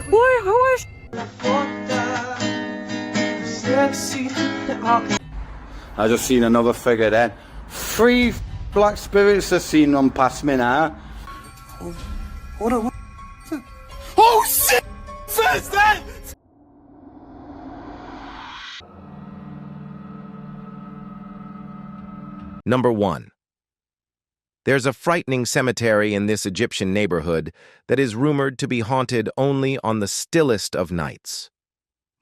Why, how is... I just seen another figure then. Three black spirits have seen them past me now. What? Oh shit! First that! Number 1. There's a frightening cemetery in this Egyptian neighborhood that is rumored to be haunted only on the stillest of nights.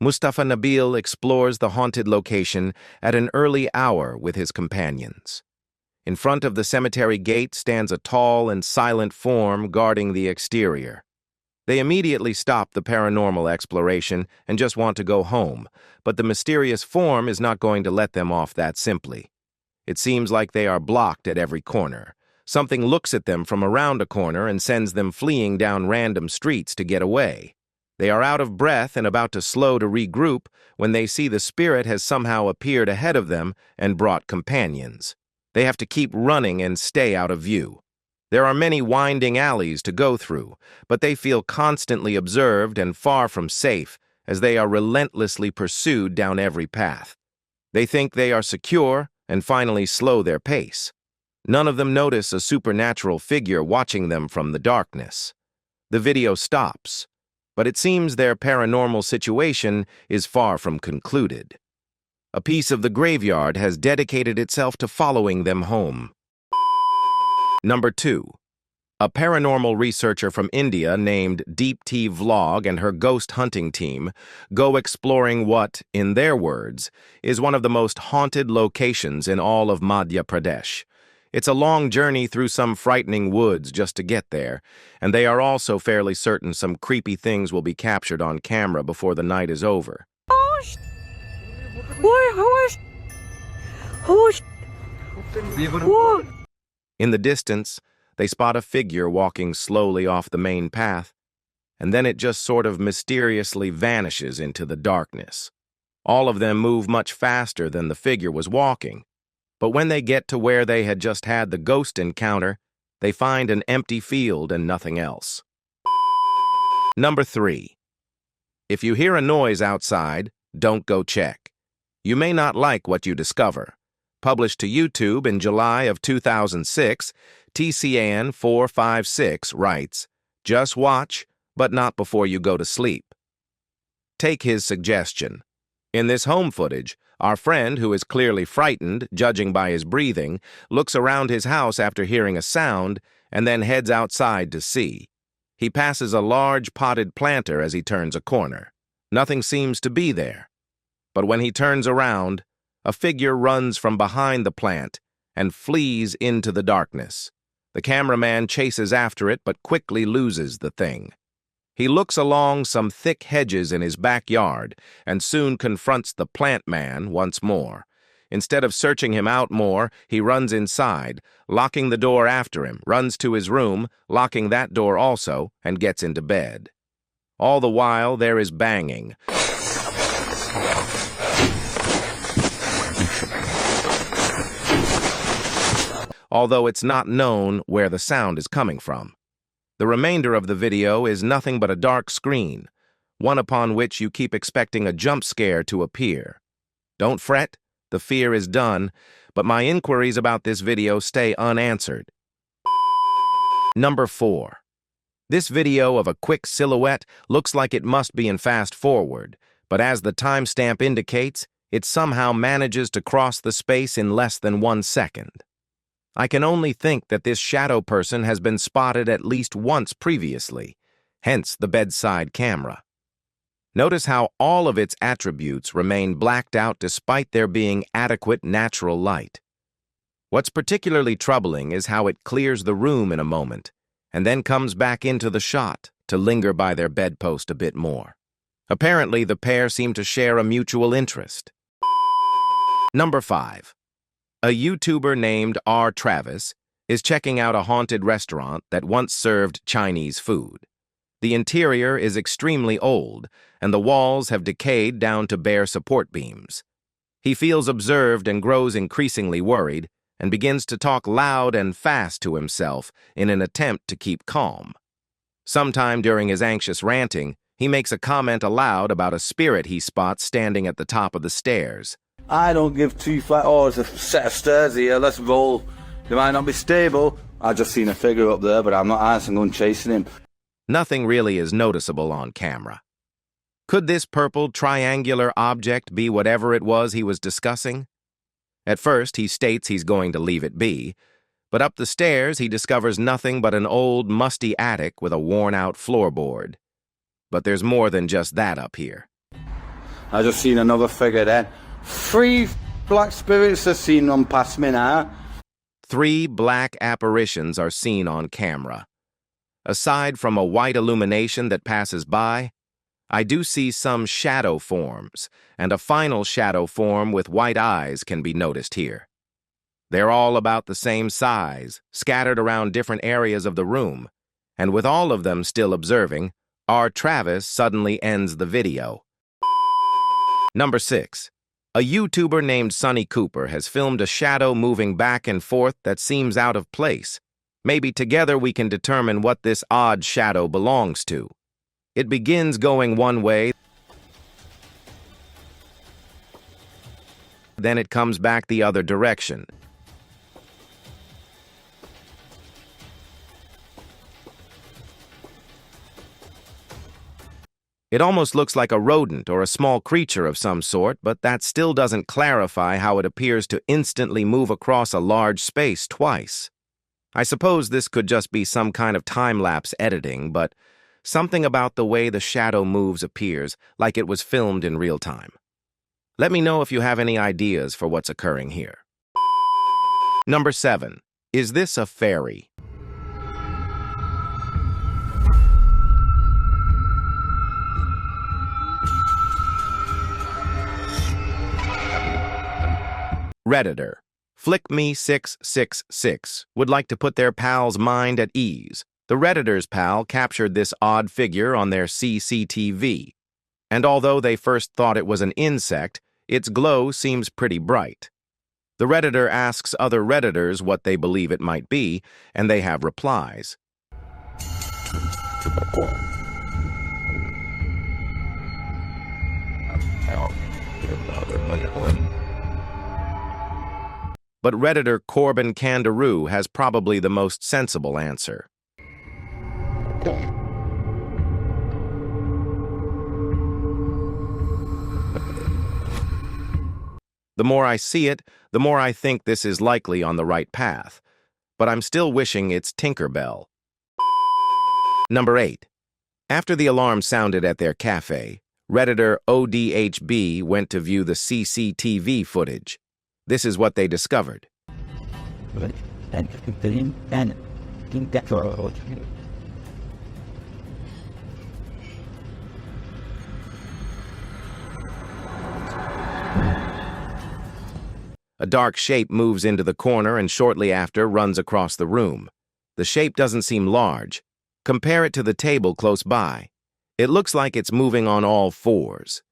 Mustafa Nabil explores the haunted location at an early hour with his companions. In front of the cemetery gate stands a tall and silent form guarding the exterior. They immediately stop the paranormal exploration and just want to go home, but the mysterious form is not going to let them off that simply. It seems like they are blocked at every corner. Something looks at them from around a corner and sends them fleeing down random streets to get away. They are out of breath and about to slow to regroup when they see the spirit has somehow appeared ahead of them and brought companions. They have to keep running and stay out of view. There are many winding alleys to go through, but they feel constantly observed and far from safe as they are relentlessly pursued down every path. They think they are secure and finally slow their pace. None of them notice a supernatural figure watching them from the darkness. The video stops, but it seems their paranormal situation is far from concluded. A piece of the graveyard has dedicated itself to following them home. Number 2. A paranormal researcher from India named Deepti Vlog and her ghost hunting team go exploring what, in their words, is one of the most haunted locations in all of Madhya Pradesh. It's a long journey through some frightening woods just to get there, and they are also fairly certain some creepy things will be captured on camera before the night is over. In the distance, they spot a figure walking slowly off the main path, and then it just sort of mysteriously vanishes into the darkness. All of them move much faster than the figure was walking, but when they get to where they had just had the ghost encounter, they find an empty field and nothing else. Number 3. If you hear a noise outside, don't go check. You may not like what you discover. Published to YouTube in July of 2006, TCAN 456 writes, "Just watch, but not before you go to sleep." Take his suggestion. In this home footage, our friend, who is clearly frightened, judging by his breathing, looks around his house after hearing a sound and then heads outside to see. He passes a large potted planter as he turns a corner. Nothing seems to be there. But when he turns around, a figure runs from behind the plant and flees into the darkness. The cameraman chases after it but quickly loses the thing. He looks along some thick hedges in his backyard and soon confronts the plant man once more. Instead of searching him out more, he runs inside, locking the door after him, runs to his room, locking that door also, and gets into bed. All the while, there is banging. Although it's not known where the sound is coming from. The remainder of the video is nothing but a dark screen, one upon which you keep expecting a jump scare to appear. Don't fret, the fear is done, but my inquiries about this video stay unanswered. Number 4. This video of a quick silhouette looks like it must be in fast forward, but as the timestamp indicates, it somehow manages to cross the space in less than 1 second. I can only think that this shadow person has been spotted at least once previously, hence the bedside camera. Notice how all of its attributes remain blacked out despite there being adequate natural light. What's particularly troubling is how it clears the room in a moment, and then comes back into the shot to linger by their bedpost a bit more. Apparently, the pair seem to share a mutual interest. Number 5. A YouTuber named R. Travis is checking out a haunted restaurant that once served Chinese food. The interior is extremely old, and the walls have decayed down to bare support beams. He feels observed and grows increasingly worried, and begins to talk loud and fast to himself in an attempt to keep calm. Sometime during his anxious ranting, He makes a comment aloud about a spirit he spots standing at the top of the stairs. I don't give two flat. Oh, there's a set of stairs here. Let's roll. They might not be stable. I just seen a figure up there, but I'm not answering going chasing him. Nothing really is noticeable on camera. Could this purple triangular object be whatever it was he was discussing? At first, he states he's going to leave it be, but up the stairs he discovers nothing but an old, musty attic with a worn-out floorboard. But there's more than just that up here. I just seen another figure then. 3 black spirits are seen run past me now. 3 black apparitions are seen on camera. Aside from a white illumination that passes by, I do see some shadow forms, and a final shadow form with white eyes can be noticed here. They're all about the same size, scattered around different areas of the room, and with all of them still observing, R. Travis suddenly ends the video. Number 6. A YouTuber named Sonny Cooper has filmed a shadow moving back and forth that seems out of place. Maybe together we can determine what this odd shadow belongs to. It begins going one way, then it comes back the other direction. It almost looks like a rodent or a small creature of some sort, but that still doesn't clarify how it appears to instantly move across a large space twice. I suppose this could just be some kind of time-lapse editing, but something about the way the shadow moves appears like it was filmed in real time. Let me know if you have any ideas for what's occurring here. Number 7. Is this a fairy? Redditor, FlickMe666, would like to put their pal's mind at ease. The Redditor's pal captured this odd figure on their CCTV, and although they first thought it was an insect, its glow seems pretty bright. The Redditor asks other Redditors what they believe it might be, and they have replies. But Redditor Corbin Kandaroo has probably the most sensible answer. The more I see it, the more I think this is likely on the right path, but I'm still wishing it's Tinkerbell. Number 8. After the alarm sounded at their cafe, Redditor ODHB went to view the CCTV footage. This is what they discovered. A dark shape moves into the corner and shortly after runs across the room. The shape doesn't seem large. Compare it to the table close by. It looks like it's moving on all fours.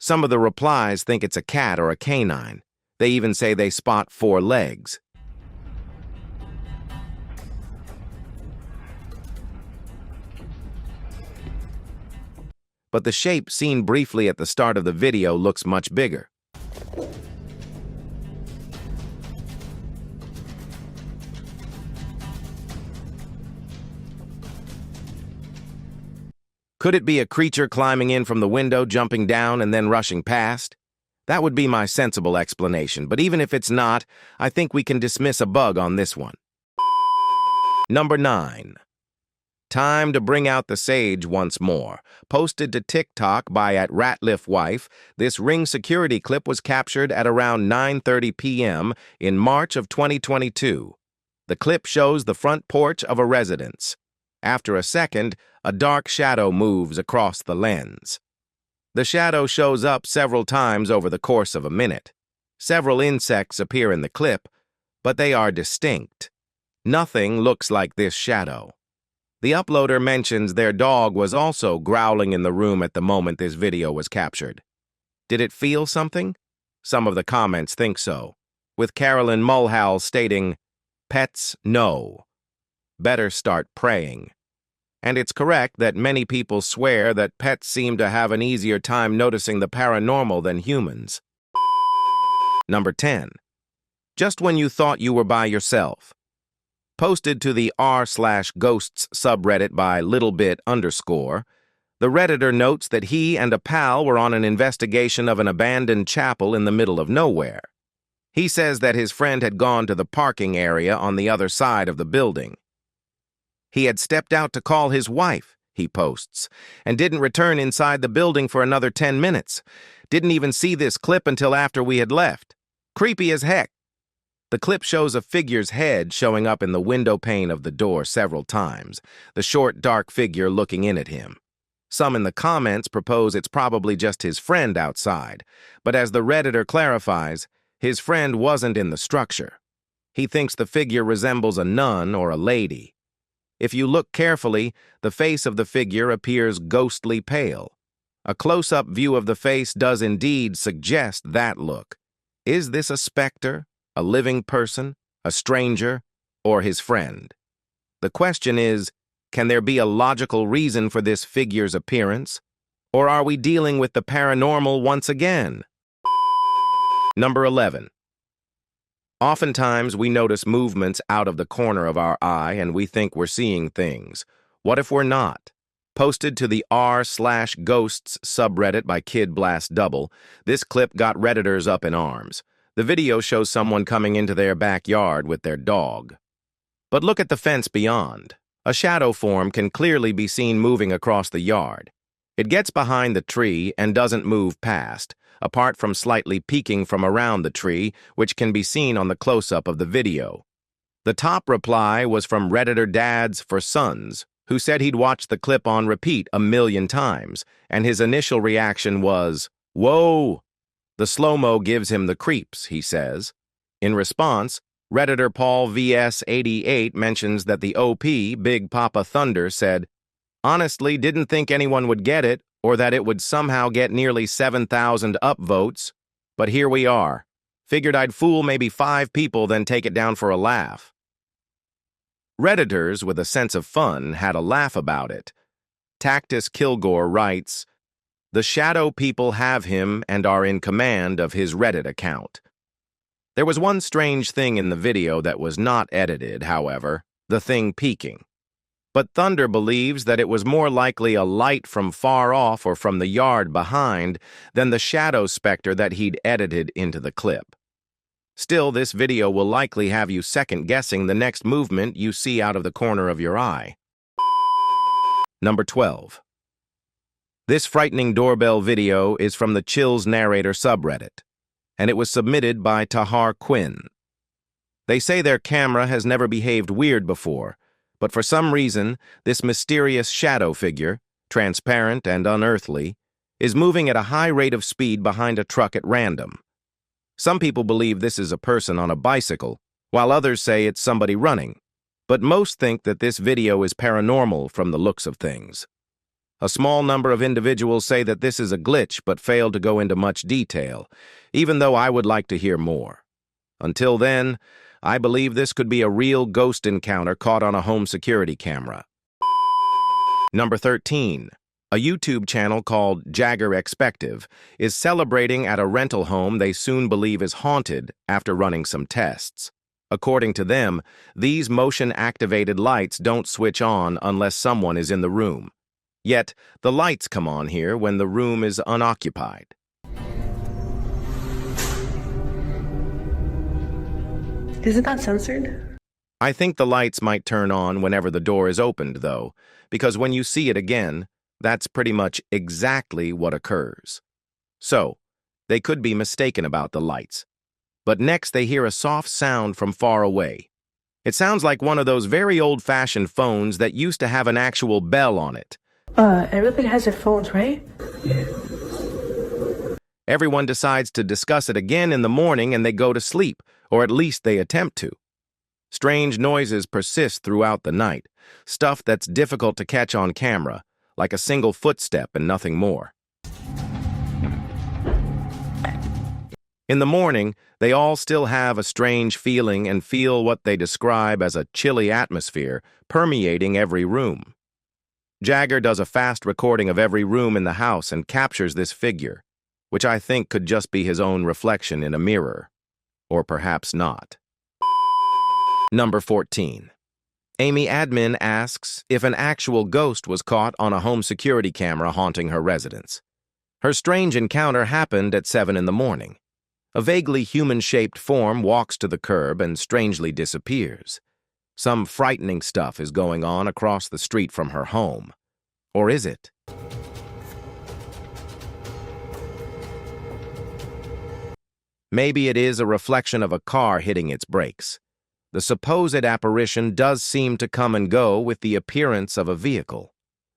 Some of the replies think it's a cat or a canine. They even say they spot 4 legs. But the shape seen briefly at the start of the video looks much bigger. Could it be a creature climbing in from the window, jumping down, and then rushing past? That would be my sensible explanation, but even if it's not, I think we can dismiss a bug on this one. Number 9. Time to bring out the sage once more. Posted to TikTok by @RatliffWife, this Ring security clip was captured at around 9:30 p.m. in March of 2022. The clip shows the front porch of a residence. After a second, a dark shadow moves across the lens. The shadow shows up several times over the course of a minute. Several insects appear in the clip, but they are distinct. Nothing looks like this shadow. The uploader mentions their dog was also growling in the room at the moment this video was captured. Did it feel something? Some of the comments think so, with Carolyn Mulhall stating, "Pets, no." better start praying. And it's correct that many people swear that pets seem to have an easier time noticing the paranormal than humans. Number 10. Just when you thought you were by yourself. Posted to the r/ghosts subreddit by littlebit_, the Redditor notes that he and a pal were on an investigation of an abandoned chapel in the middle of nowhere. He says that his friend had gone to the parking area on the other side of the building. He had stepped out to call his wife, he posts, and didn't return inside the building for another 10 minutes. Didn't even see this clip until after we had left. Creepy as heck. The clip shows a figure's head showing up in the window pane of the door several times, the short, dark figure looking in at him. Some in the comments propose it's probably just his friend outside, but as the Redditor clarifies, his friend wasn't in the structure. He thinks the figure resembles a nun or a lady. If you look carefully, the face of the figure appears ghostly pale. A close-up view of the face does indeed suggest that look. Is this a specter, a living person, a stranger, or his friend? The question is, can there be a logical reason for this figure's appearance? Or are we dealing with the paranormal once again? Number 11. Oftentimes we notice movements out of the corner of our eye and we think we're seeing things. What if we're not? Posted to the r/ghosts subreddit by Kid Blast Double, this clip got Redditors up in arms. The video shows someone coming into their backyard with their dog. But look at the fence beyond. A shadow form can clearly be seen moving across the yard. It gets behind the tree and doesn't move past, apart from slightly peeking from around the tree, which can be seen on the close-up of the video. The top reply was from Redditor Dads for Sons, who said he'd watched the clip on repeat 1,000,000 times, and his initial reaction was, "Whoa!" The slow-mo gives him the creeps, he says. In response, Redditor Paul VS88 mentions that the OP, Big Papa Thunder, said, "Honestly, didn't think anyone would get it, or that it would somehow get nearly 7,000 upvotes, but here we are. Figured I'd fool maybe 5 people, then take it down for a laugh." Redditors with a sense of fun had a laugh about it. Tactus Kilgore writes, "The shadow people have him and are in command of his Reddit account." There was one strange thing in the video that was not edited, however, the thing peeking. But Thunder believes that it was more likely a light from far off or from the yard behind than the shadow specter that he'd edited into the clip. Still, this video will likely have you second-guessing the next movement you see out of the corner of your eye. Number 12. This frightening doorbell video is from the Chills Narrator subreddit, and it was submitted by Tahar Quinn. They say their camera has never behaved weird before, but for some reason, this mysterious shadow figure, transparent and unearthly, is moving at a high rate of speed behind a truck at random. Some people believe this is a person on a bicycle, while others say it's somebody running, but most think that this video is paranormal from the looks of things. A small number of individuals say that this is a glitch but fail to go into much detail, even though I would like to hear more. Until then, I believe this could be a real ghost encounter caught on a home security camera. Number 13. A YouTube channel called Jagger Expective is celebrating at a rental home they soon believe is haunted after running some tests. According to them, these motion-activated lights don't switch on unless someone is in the room. Yet, the lights come on here when the room is unoccupied. Isn't that censored? I think the lights might turn on whenever the door is opened, though, because when you see it again, that's pretty much exactly what occurs. So, they could be mistaken about the lights. But next they hear a soft sound from far away. It sounds like one of those very old-fashioned phones that used to have an actual bell on it. Everybody has their phones, right? Everyone decides to discuss it again in the morning and they go to sleep, or at least they attempt to. Strange noises persist throughout the night, stuff that's difficult to catch on camera, like a single footstep and nothing more. In the morning, they all still have a strange feeling and feel what they describe as a chilly atmosphere permeating every room. Jagger does a fast recording of every room in the house and captures this figure, which I think could just be his own reflection in a mirror. Or perhaps not. Number 14. Amy Admin asks if an actual ghost was caught on a home security camera haunting her residence. Her strange encounter happened at 7 in the morning. A vaguely human-shaped form walks to the curb and strangely disappears. Some frightening stuff is going on across the street from her home. Or is it? Maybe it is a reflection of a car hitting its brakes. The supposed apparition does seem to come and go with the appearance of a vehicle.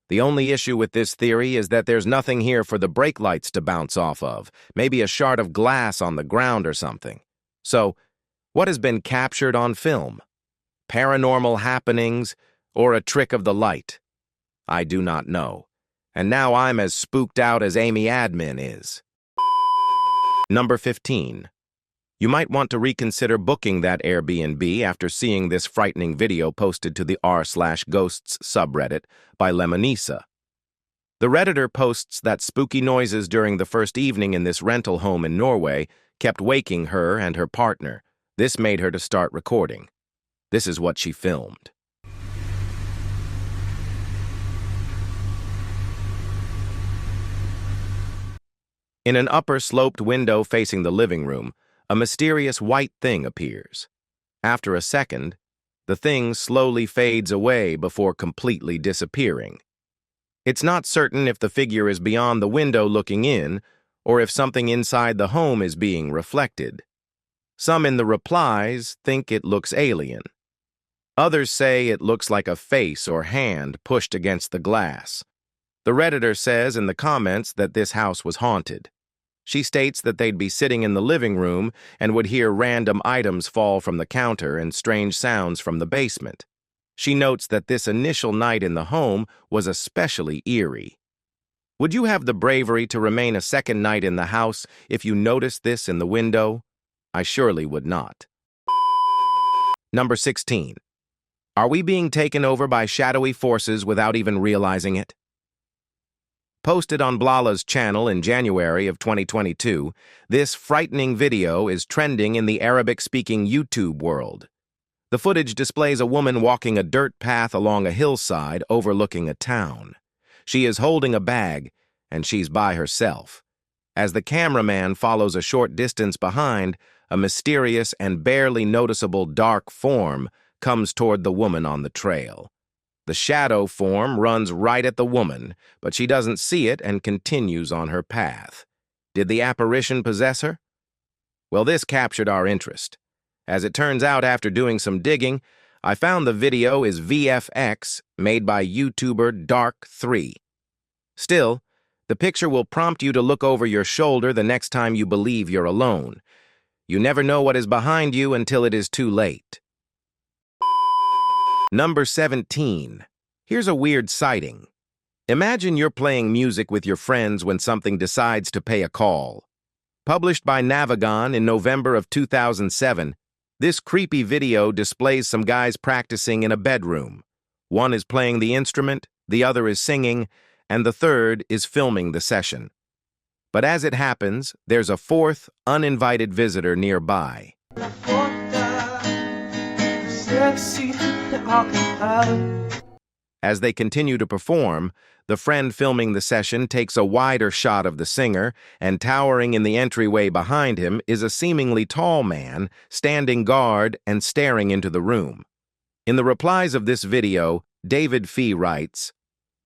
The only issue with this theory is that there's nothing here for the brake lights to bounce off of, maybe a shard of glass on the ground or something. So, what has been captured on film? Paranormal happenings or a trick of the light? I do not know. And now I'm as spooked out as Amy Admin is. Number 15. You might want to reconsider booking that Airbnb after seeing this frightening video posted to the r/ghosts subreddit by Lemonisa. The Redditor posts that spooky noises during the first evening in this rental home in Norway kept waking her and her partner. This made her to start recording. This is what she filmed. In an upper sloped window facing the living room, a mysterious white thing appears. After a second, the thing slowly fades away before completely disappearing. It's not certain if the figure is beyond the window looking in, or if something inside the home is being reflected. Some in the replies think it looks alien. Others say it looks like a face or hand pushed against the glass. The Redditor says in the comments that this house was haunted. She states that they'd be sitting in the living room and would hear random items fall from the counter and strange sounds from the basement. She notes that this initial night in the home was especially eerie. Would you have the bravery to remain a second night in the house if you noticed this in the window? I surely would not. Number 16. Are we being taken over by shadowy forces without even realizing it? Posted on Blala's channel in January of 2022, this frightening video is trending in the Arabic-speaking YouTube world. The footage displays a woman walking a dirt path along a hillside overlooking a town. She is holding a bag, and she's by herself. As the cameraman follows a short distance behind, a mysterious and barely noticeable dark form comes toward the woman on the trail. The shadow form runs right at the woman, but she doesn't see it and continues on her path. Did the apparition possess her? Well, this captured our interest. As it turns out, after doing some digging, I found the video is VFX, made by YouTuber Dark3. Still, the picture will prompt you to look over your shoulder the next time you believe you're alone. You never know what is behind you until it is too late. Number 17. Here's a weird sighting. Imagine you're playing music with your friends when something decides to pay a call. Published by Navigon in November of 2007, this creepy video displays some guys practicing in a bedroom. One is playing the instrument, the other is singing, and the third is filming the session. But as it happens, there's a fourth, uninvited visitor nearby. As they continue to perform, the friend filming the session takes a wider shot of the singer, and towering in the entryway behind him is a seemingly tall man standing guard and staring into the room. In the replies of this video, David Fee writes,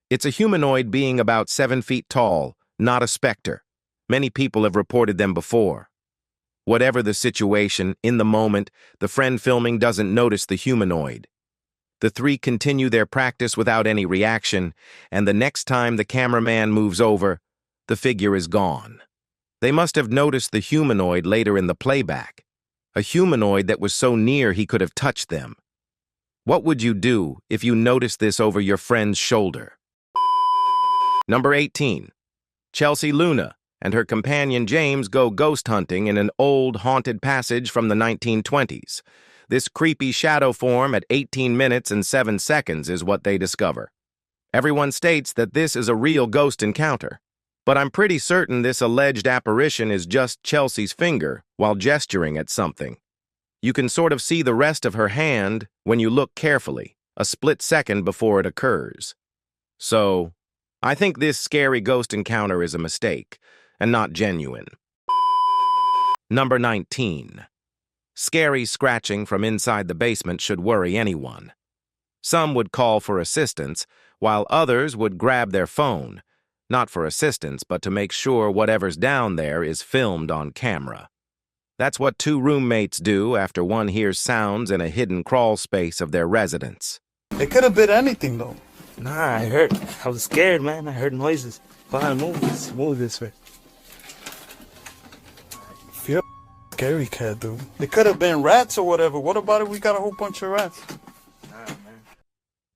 "It's a humanoid being about 7 feet tall, not a specter. Many people have reported them before." Whatever the situation, in the moment, the friend filming doesn't notice the humanoid. The three continue their practice without any reaction, and the next time the cameraman moves over, the figure is gone. They must have noticed the humanoid later in the playback, a humanoid that was so near he could have touched them. What would you do if you noticed this over your friend's shoulder? Number 18. Chelsea Luna, and her companion James go ghost hunting in an old haunted passage from the 1920s. This creepy shadow form at 18 minutes and 7 seconds is what they discover. Everyone states that this is a real ghost encounter, but I'm pretty certain this alleged apparition is just Chelsea's finger while gesturing at something. You can sort of see the rest of her hand when you look carefully, a split second before it occurs. So, I think this scary ghost encounter is a mistake, and not genuine. Number 19. Scary scratching from inside the basement should worry anyone. Some would call for assistance, while others would grab their phone, not for assistance, but to make sure whatever's down there is filmed on camera. That's what two roommates do after one hears sounds in a hidden crawl space of their residence. It could have been anything, though. Nah, I was scared, man. I heard noises. Go ahead, move this way. Feel scary cat, dude. It could have been rats or whatever. What about if we got a whole bunch of rats? Nah, man.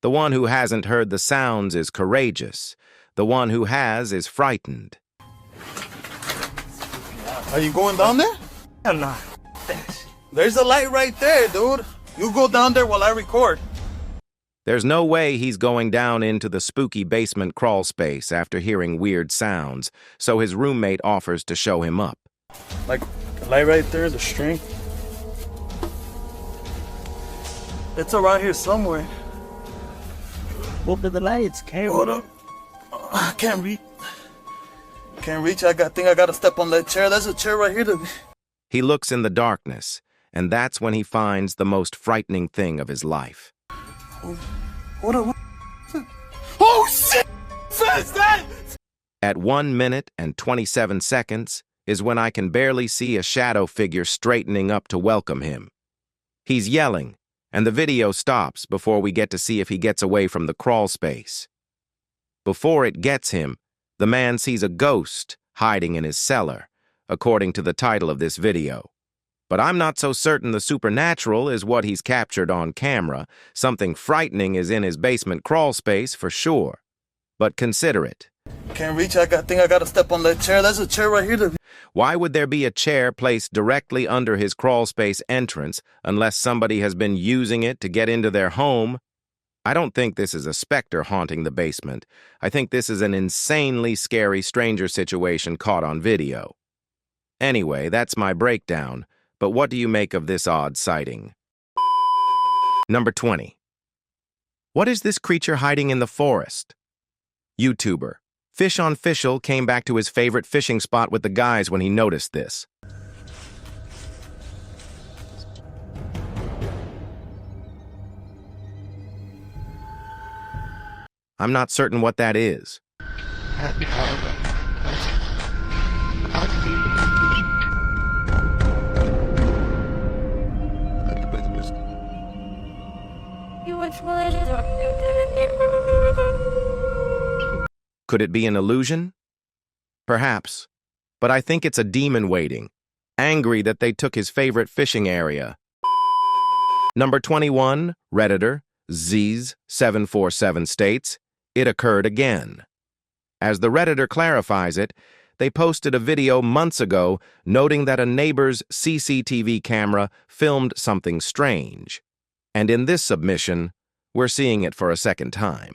The one who hasn't heard the sounds is courageous. The one who has is frightened. Are you going down there? Hell nah. There's a light right there, dude. You go down there while I record. There's no way he's going down into the spooky basement crawl space after hearing weird sounds, so his roommate offers to show him up. Like, the light right there, the string. It's around here somewhere. Open the lights, can't Hold up. I can't reach. Can't reach. I think I gotta step on that chair. There's a chair right here. He looks in the darkness, and that's when he finds the most frightening thing of his life. Hold up. Oh, shit! Says that! At 1 minute and 27 seconds is when I can barely see a shadow figure straightening up to welcome him. He's yelling, and the video stops before we get to see if he gets away from the crawl space. Before it gets him, the man sees a ghost hiding in his cellar, according to the title of this video. But I'm not so certain the supernatural is what he's captured on camera. Something frightening is in his basement crawl space for sure. But consider it. Can't reach. I think I gotta step on that chair. There's a chair right here. Why would there be a chair placed directly under his crawl space entrance unless somebody has been using it to get into their home? I don't think this is a specter haunting the basement. I think this is an insanely scary stranger situation caught on video. Anyway, that's my breakdown. But what do you make of this odd sighting? Number 20. What is this creature hiding in the forest? YouTuber. Fish on Fishel came back to his favorite fishing spot with the guys when he noticed this. I'm not certain what that is. Could it be an illusion? Perhaps. But I think it's a demon waiting, angry that they took his favorite fishing area. Number 21, Redditor, Z's747 states, it occurred again. As the Redditor clarifies it, they posted a video months ago noting that a neighbor's CCTV camera filmed something strange. And in this submission, we're seeing it for a second time.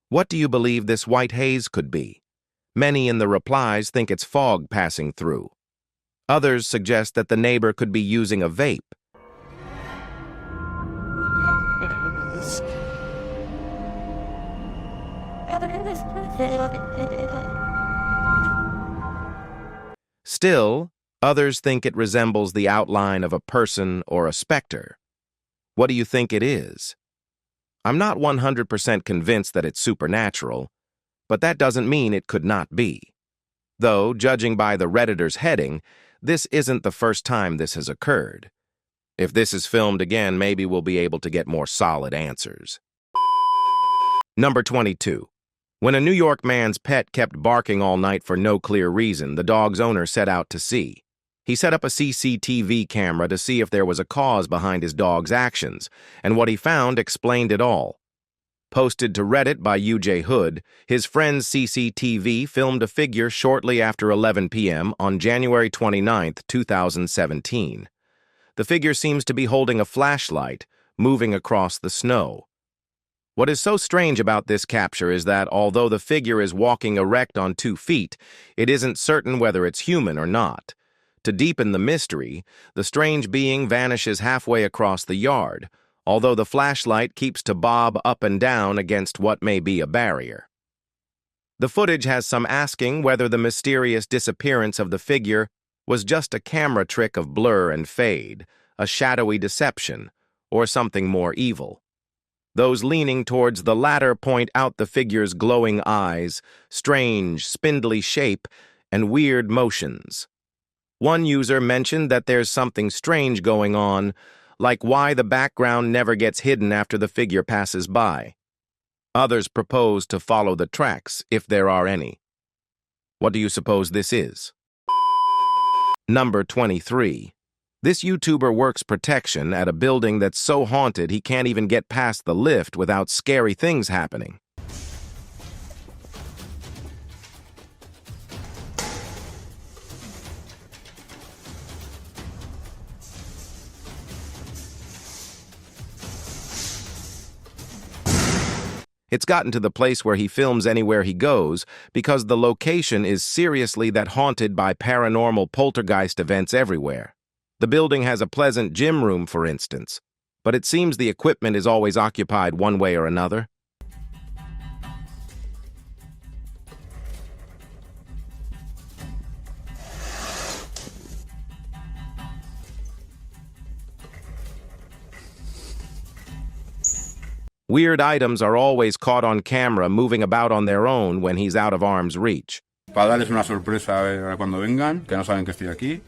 What do you believe this white haze could be? Many in the replies think it's fog passing through. Others suggest that the neighbor could be using a vape. Still, others think it resembles the outline of a person or a specter. What do you think it is? I'm not 100% convinced that it's supernatural, but that doesn't mean it could not be. Though, judging by the Redditor's heading, this isn't the first time this has occurred. If this is filmed again, maybe we'll be able to get more solid answers. Number 22. When a New York man's pet kept barking all night for no clear reason, the dog's owner set out to see. He set up a CCTV camera to see if there was a cause behind his dog's actions, and what he found explained it all. Posted to Reddit by UJ Hood, his friend's CCTV filmed a figure shortly after 11 p.m. on January 29, 2017. The figure seems to be holding a flashlight, moving across the snow. What is so strange about this capture is that, although the figure is walking erect on 2 feet, it isn't certain whether it's human or not. To deepen the mystery, the strange being vanishes halfway across the yard, although the flashlight keeps to bob up and down against what may be a barrier. The footage has some asking whether the mysterious disappearance of the figure was just a camera trick of blur and fade, a shadowy deception, or something more evil. Those leaning towards the latter point out the figure's glowing eyes, strange, spindly shape, and weird motions. One user mentioned that there's something strange going on, like why the background never gets hidden after the figure passes by. Others propose to follow the tracks, if there are any. What do you suppose this is? Number 23. This YouTuber works protection at a building that's so haunted he can't even get past the lift without scary things happening. It's gotten to the place where he films anywhere he goes because the location is seriously that haunted by paranormal poltergeist events everywhere. The building has a pleasant gym room, for instance, but it seems the equipment is always occupied one way or another. Weird items are always caught on camera moving about on their own when he's out of arm's reach. Para darles una sorpresa cuando vengan, que no saben que estoy aquí.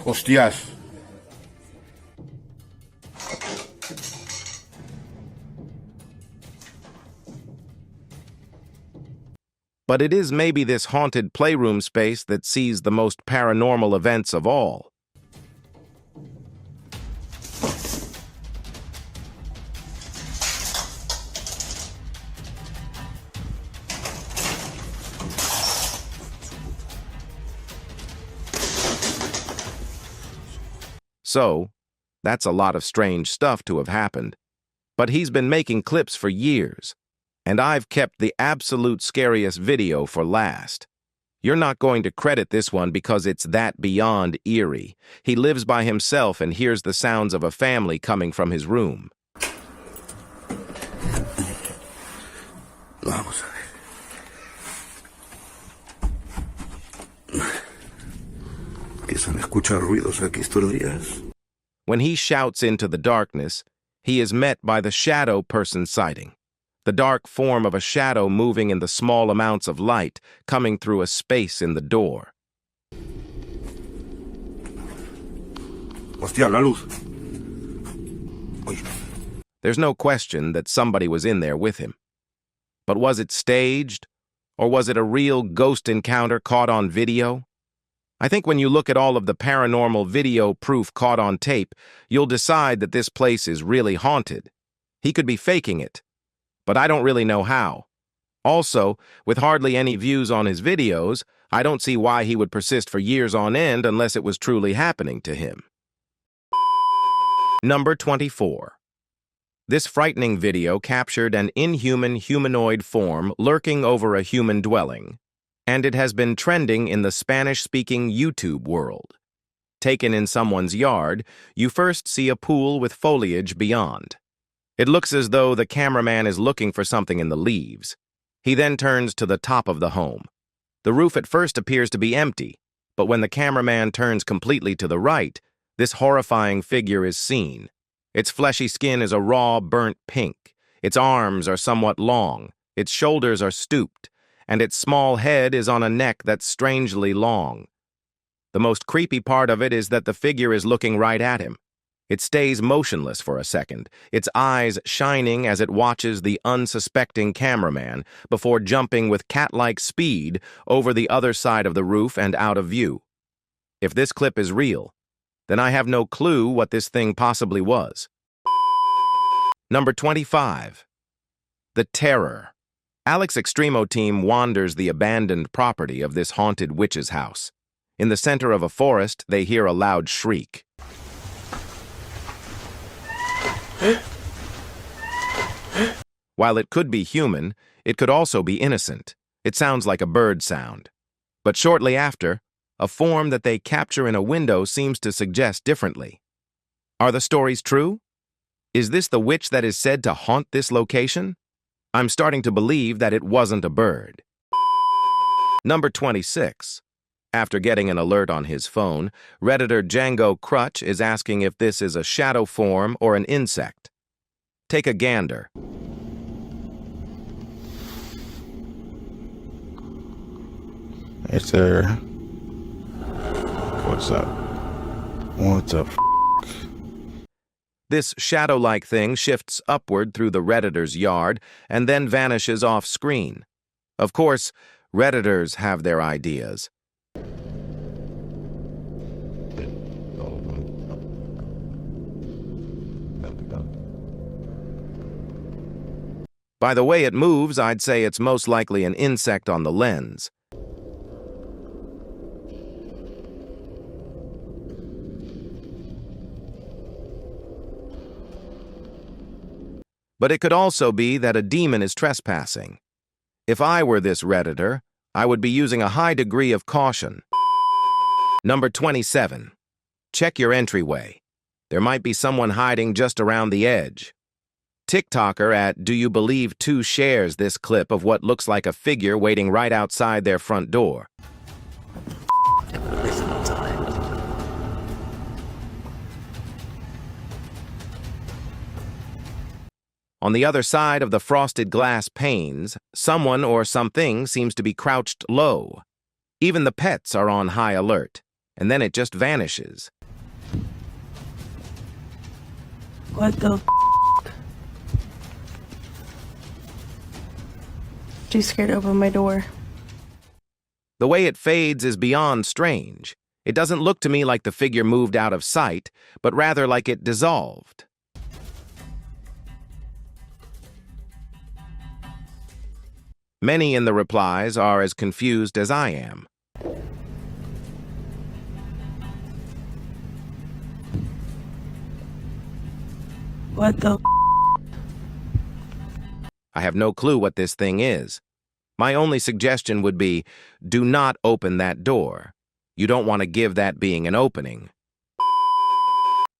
¡Hostias! But it is maybe this haunted playroom space that sees the most paranormal events of all. So, that's a lot of strange stuff to have happened. But he's been making clips for years, and I've kept the absolute scariest video for last. You're not going to credit this one because it's that beyond eerie. He lives by himself and hears the sounds of a family coming from his room. Vamos a ver. Que se han escuchado ruidos aquí estos días. When he shouts into the darkness, he is met by the shadow person sighting. The dark form of a shadow moving in the small amounts of light coming through a space in the door. Hostia, la luz. Oye. There's no question that somebody was in there with him. But was it staged? Or was it a real ghost encounter caught on video? I think when you look at all of the paranormal video proof caught on tape, you'll decide that this place is really haunted. He could be faking it, but I don't really know how. Also, with hardly any views on his videos, I don't see why he would persist for years on end unless it was truly happening to him. Number 24. This frightening video captured an inhuman humanoid form lurking over a human dwelling, and it has been trending in the Spanish-speaking YouTube world. Taken in someone's yard, you first see a pool with foliage beyond. It looks as though the cameraman is looking for something in the leaves. He then turns to the top of the home. The roof at first appears to be empty, but when the cameraman turns completely to the right, this horrifying figure is seen. Its fleshy skin is a raw, burnt pink. Its arms are somewhat long. Its shoulders are stooped, and its small head is on a neck that's strangely long. The most creepy part of it is that the figure is looking right at him. It stays motionless for a second, its eyes shining as it watches the unsuspecting cameraman before jumping with cat-like speed over the other side of the roof and out of view. If this clip is real, then I have no clue what this thing possibly was. Number 25. The Terror. Alex Extremo team wanders the abandoned property of this haunted witch's house. In the center of a forest, they hear a loud shriek. While it could be human, it could also be innocent. It sounds like a bird sound. But shortly after, a form that they capture in a window seems to suggest differently. Are the stories true? Is this the witch that is said to haunt this location? I'm starting to believe that it wasn't a bird. Number 26. After getting an alert on his phone, Redditor Django Crutch is asking if this is a shadow form or an insect. Take a gander. Hey, sir. What's up? What's up? This shadow-like thing shifts upward through the Redditor's yard and then vanishes off screen. Of course, Redditors have their ideas. By the way it moves, I'd say it's most likely an insect on the lens. But it could also be that a demon is trespassing. If I were this Redditor, I would be using a high degree of caution. Number 27. Check your entryway. There might be someone hiding just around the edge. TikToker at Do You Believe 2 shares this clip of what looks like a figure waiting right outside their front door. On the other side of the frosted glass panes, someone or something seems to be crouched low. Even the pets are on high alert, and then it just vanishes. What the She's scared to open my door. The way it fades is beyond strange. It doesn't look to me like the figure moved out of sight, but rather like it dissolved. Many in the replies are as confused as I am. What the I have no clue what this thing is. My only suggestion would be, do not open that door. You don't want to give that being an opening.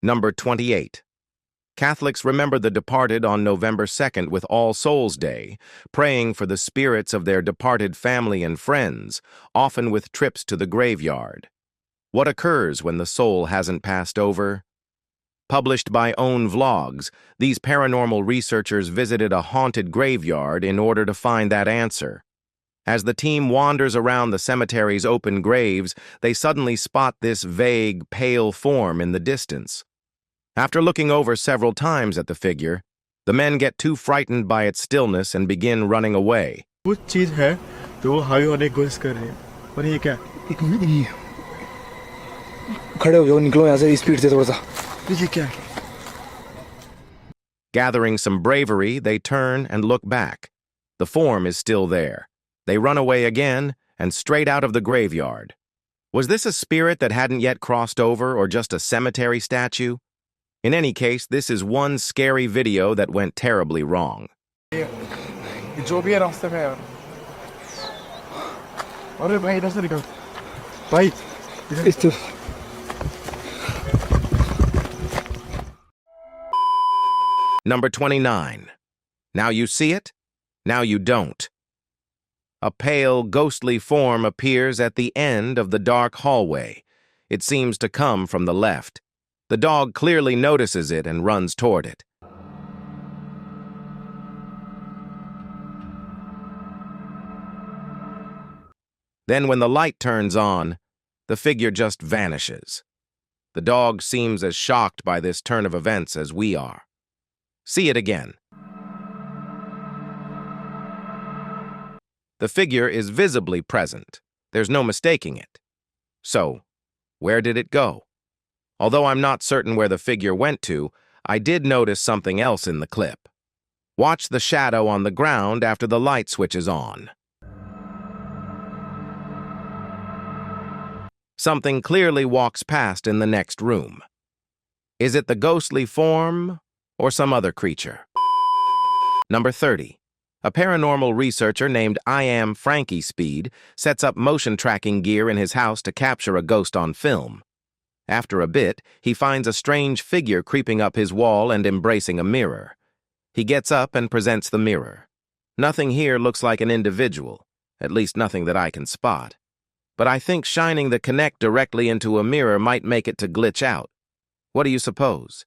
Number 28. Catholics remember the departed on November 2nd with All Souls Day, praying for the spirits of their departed family and friends, often with trips to the graveyard. What occurs when the soul hasn't passed over? Published by Own Vlogs, these paranormal researchers visited a haunted graveyard in order to find that answer. As the team wanders around the cemetery's open graves, they suddenly spot this vague, pale form in the distance. After looking over several times at the figure, the men get too frightened by its stillness and begin running away. कुछ चीज है तो वो हावी होने की कोशिश कर रही है पर ये क्या एक मिनट नहीं है खड़े हो जाओ निकलो यहाँ से स्पीड से थोड़ा सा ये क्या है Gathering some bravery, they turn and look back. The form is still there. They run away again and straight out of the graveyard. Was this a spirit that hadn't yet crossed over or just a cemetery statue? In any case, this is one scary video that went terribly wrong. जो भी है रास्ते में यार अरे भाई इधर से निकल भाई इधर Number 29. Now you see it, now you don't. A pale, ghostly form appears at the end of the dark hallway. It seems to come from the left. The dog clearly notices it and runs toward it. Then when the light turns on, the figure just vanishes. The dog seems as shocked by this turn of events as we are. See it again. The figure is visibly present. There's no mistaking it. So, where did it go? Although I'm not certain where the figure went to, I did notice something else in the clip. Watch the shadow on the ground after the light switches on. Something clearly walks past in the next room. Is it the ghostly form or some other creature? Number 30. A paranormal researcher named I Am Frankie Speed sets up motion tracking gear in his house to capture a ghost on film. After a bit, he finds a strange figure creeping up his wall and embracing a mirror. He gets up and presents the mirror. Nothing here looks like an individual, at least nothing that I can spot. But I think shining the Kinect directly into a mirror might make it to glitch out. What do you suppose?